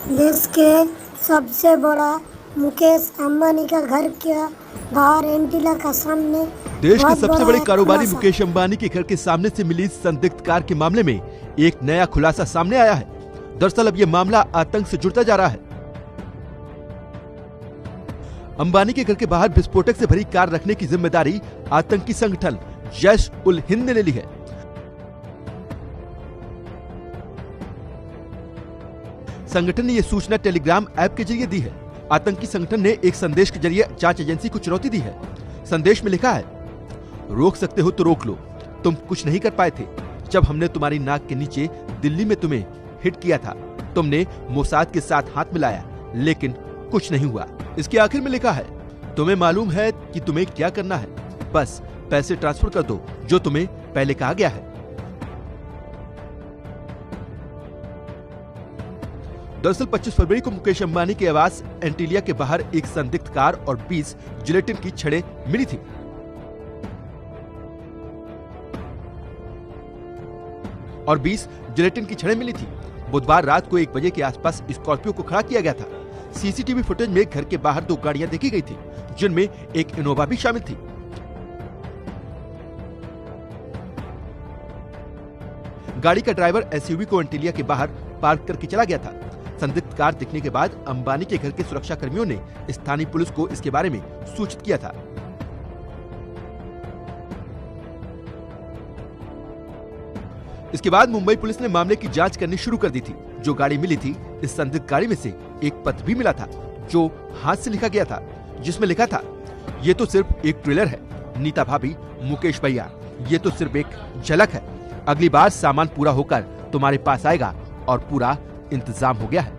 देश के सबसे बड़ा मुकेश अंबानी का घर के बाहर एंटीला का सामने देश के बहुत सबसे बड़ा बड़े एक कारोबारी खुलासा। मुकेश अंबानी के घर के सामने से मिली संदिग्ध कार के मामले में एक नया खुलासा सामने आया है। दरअसल अब ये मामला आतंक से जुड़ता जा रहा है। अंबानी के घर के बाहर विस्फोटक से भरी कार रखने की जिम्मेदारी आतंकी संगठन जैश उल हिंद ने ले ली है। संगठन ने यह सूचना टेलीग्राम ऐप के जरिए दी है। आतंकी संगठन ने एक संदेश के जरिए जांच एजेंसी को चुनौती दी है। संदेश में लिखा है, रोक सकते हो तो रोक लो, तुम कुछ नहीं कर पाए थे। जब हमने तुम्हारी नाक के नीचे दिल्ली में तुम्हें हिट किया था, तुमने मोसाद के साथ हाथ मिलाया, लेकिन कुछ नहीं हुआ। इसके आखिर में लिखा है, तुम्हें मालूम है कि तुम्हें क्या करना है, बस पैसे ट्रांसफर कर दो जो तुम्हें पहले कहा गया है। दरअसल 25 फरवरी को मुकेश अंबानी के आवास एंटीलिया के बाहर एक संदिग्ध कार और 20 जिलेटिन की छड़ें मिली थी। बुधवार रात को 1 बजे के आसपास स्कॉर्पियो को खड़ा किया गया था। सीसीटीवी फुटेज में घर के बाहर 2 गाड़ियां देखी गई थी, जिनमें एक इनोवा भी शामिल थी। गाड़ी का ड्राइवर एसयूवी को एंटीलिया के बाहर पार्क करके चला गया था। संदिग्ध कार दिखने के बाद अंबानी के घर के सुरक्षा कर्मियों ने स्थानीय पुलिस को इसके बारे में सूचित किया था। इसके बाद मुंबई पुलिस ने मामले की जांच करनी शुरू कर दी थी। जो गाड़ी मिली थी, इस संदिग्ध गाड़ी में से एक पत्र भी मिला था जो हाथ से लिखा गया था, जिसमें लिखा था, ये तो सिर्फ एक ट्रेलर है, नीता भाभी, मुकेश भैया, ये तो सिर्फ एक झलक है। अगली बार सामान पूरा होकर तुम्हारे पास आएगा और पूरा इंतजाम हो गया है।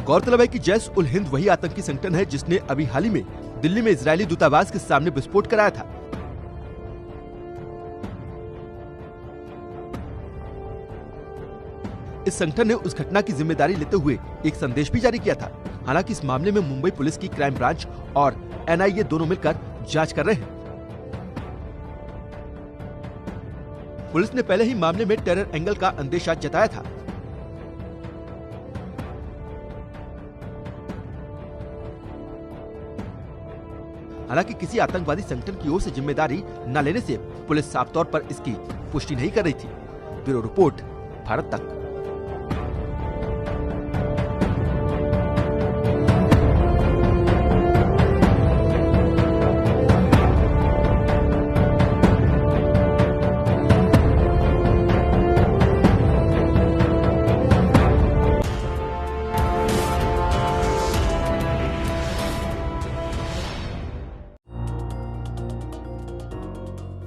गौरतलब है कि जैश उल हिंद वही आतंकी संगठन है जिसने अभी हाल ही में दिल्ली में इजरायली दूतावास के सामने विस्फोट कराया था। इस संगठन ने उस घटना की जिम्मेदारी लेते हुए एक संदेश भी जारी किया था। हालांकि इस मामले में मुंबई पुलिस की क्राइम ब्रांच और एनआईए दोनों मिलकर जांच कर रहे हैं। पुलिस ने पहले ही मामले में टेरर एंगल का अंदेशा जताया था। हालांकि किसी आतंकवादी संगठन की ओर से जिम्मेदारी न लेने से पुलिस साफ तौर पर इसकी पुष्टि नहीं कर रही थी। ब्यूरो रिपोर्ट, भारत तक।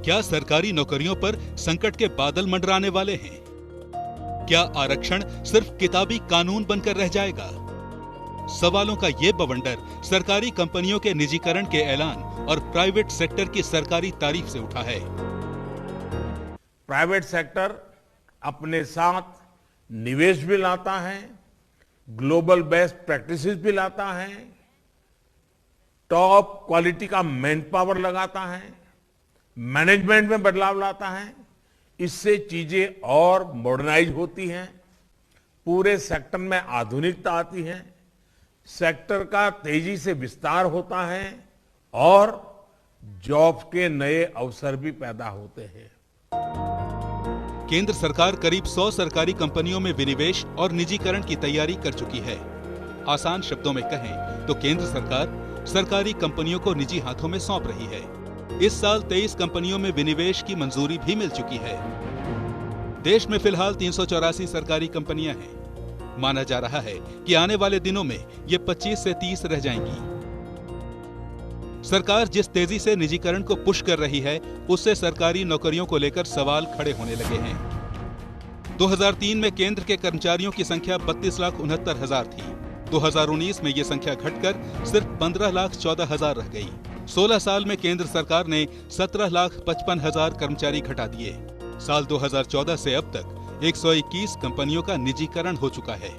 क्या सरकारी नौकरियों पर संकट के बादल मंडराने वाले हैं? क्या आरक्षण सिर्फ किताबी कानून बनकर रह जाएगा? सवालों का ये बवंडर सरकारी कंपनियों के निजीकरण के ऐलान और प्राइवेट सेक्टर की सरकारी तारीफ से उठा है। प्राइवेट सेक्टर अपने साथ निवेश भी लाता है, ग्लोबल बेस्ट प्रैक्टिसेस भी लाता है, टॉप क्वालिटी का मैन पावर लगाता है, मैनेजमेंट में बदलाव लाता है। इससे चीजें और मॉडर्नाइज होती हैं, पूरे सेक्टर में आधुनिकता आती है, सेक्टर का तेजी से विस्तार होता है और जॉब के नए अवसर भी पैदा होते हैं। केंद्र सरकार करीब 100 सरकारी कंपनियों में विनिवेश और निजीकरण की तैयारी कर चुकी है। आसान शब्दों में कहें तो केंद्र सरकार सरकारी कंपनियों को निजी हाथों में सौंप रही है। इस साल 23 कंपनियों में विनिवेश की मंजूरी भी मिल चुकी है। देश में फिलहाल 384 सरकारी कंपनियां हैं। माना जा रहा है कि आने वाले दिनों में ये 25 से 30 रह जाएंगी। सरकार जिस तेजी से निजीकरण को पुश कर रही है, उससे सरकारी नौकरियों को लेकर सवाल खड़े होने लगे हैं। 2003 में केंद्र के कर्मचारियों की संख्या 32,69,000 थी। 2019 में ये संख्या घटकर सिर्फ 15,14,000 रह गई। 16 साल में केंद्र सरकार ने 17,55,000 कर्मचारी घटा दिए। साल 2014 से अब तक 121 कंपनियों का निजीकरण हो चुका है।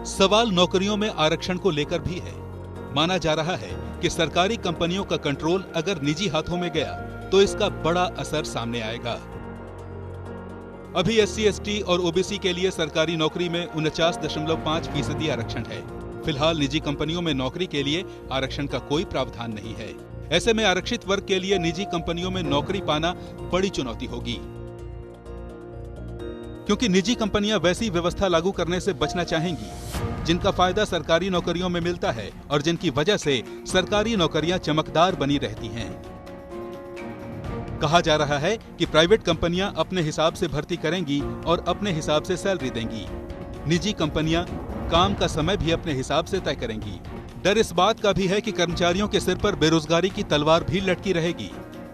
सवाल नौकरियों में आरक्षण को लेकर भी है। माना जा रहा है कि सरकारी कंपनियों का कंट्रोल अगर निजी हाथों में गया तो इसका बड़ा असर सामने आएगा। अभी SC, ST और OBC के लिए सरकारी नौकरी में 49.5% आरक्षण है। फिलहाल निजी कंपनियों में नौकरी के लिए आरक्षण का कोई प्रावधान नहीं है। ऐसे में आरक्षित वर्ग के लिए निजी कंपनियों में नौकरी पाना बड़ी चुनौती होगी, क्योंकि निजी कंपनियां वैसी व्यवस्था लागू करने से बचना चाहेंगी जिनका फायदा सरकारी नौकरियों में मिलता है और जिनकी वजह से सरकारी नौकरियां चमकदार बनी रहती हैं। कहा जा रहा है कि प्राइवेट कंपनियां अपने हिसाब से भर्ती करेंगी और अपने हिसाब से सैलरी देंगी। निजी कंपनियां काम का समय भी अपने हिसाब से तय करेंगी। डर इस बात का भी है कि कर्मचारियों के सिर पर बेरोजगारी की तलवार भी लटकी रहेगी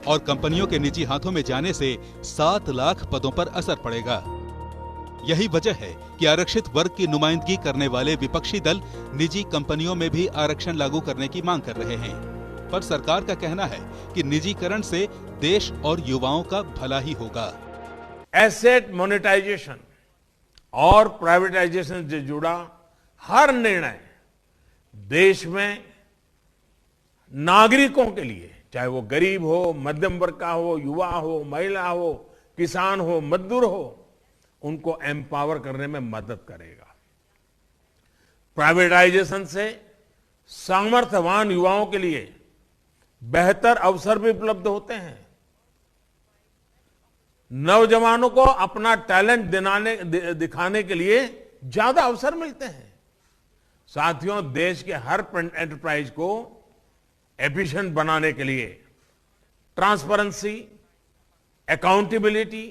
और कंपनियों के निजी हाथों में जाने से 7 लाख पदों पर असर पड़ेगा। यही वजह है कि आरक्षित वर्ग की नुमाइंदगी करने वाले विपक्षी दल निजी कंपनियों में भी आरक्षण लागू करने की मांग कर रहे हैं। पर सरकार का कहना है कि निजीकरण से देश और युवाओं का भला ही होगा। एसेट मोनेटाइजेशन और प्राइवेटाइजेशन से जुड़ा हर निर्णय देश में नागरिकों के लिए, चाहे वो गरीब हो, मध्यम वर्ग का हो, युवा हो, महिला हो, किसान हो, मजदूर हो, उनको एम्पावर करने में मदद करेगा। प्राइवेटाइजेशन से सामर्थ्यवान युवाओं के लिए बेहतर अवसर भी उपलब्ध होते हैं। नौजवानों को अपना टैलेंट दिखाने के लिए ज्यादा अवसर मिलते हैं। साथियों, देश के हर एंटरप्राइज को एफिशिएंट बनाने के लिए transparency, accountability,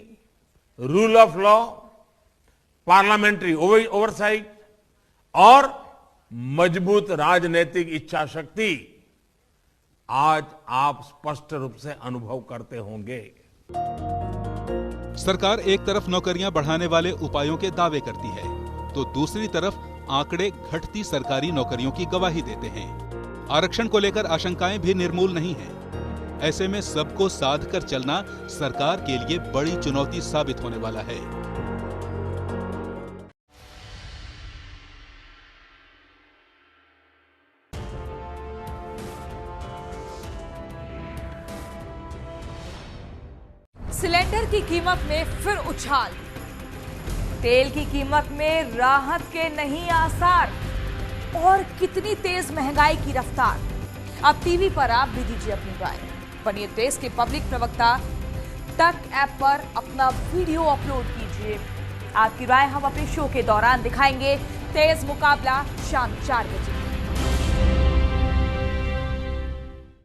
rule of law, parliamentary oversight और मजबूत राजनीतिक इच्छा शक्ति आज आप स्पष्ट रूप से अनुभव करते होंगे। सरकार एक तरफ नौकरियां बढ़ाने वाले उपायों के दावे करती है, तो दूसरी तरफ आंकड़े घटती सरकारी नौकरियों की गवाही देते हैं। आरक्षण को लेकर आशंकाएं भी निर्मूल नहीं हैं। ऐसे में सबको साध कर चलना सरकार के लिए बड़ी चुनौती साबित होने वाला है। सिलेंडर की कीमत में फिर उछाल, तेल की कीमत में राहत के नहीं आसार और कितनी तेज महंगाई की रफ्तार। अब टीवी पर आप भी दीजिए अपनी राय। बनिए देश के पब्लिक प्रवक्ता, तक ऐप पर अपना वीडियो अपलोड कीजिए। आपकी राय हम अपने शो के दौरान दिखाएंगे। तेज मुकाबला शाम 4 बजे।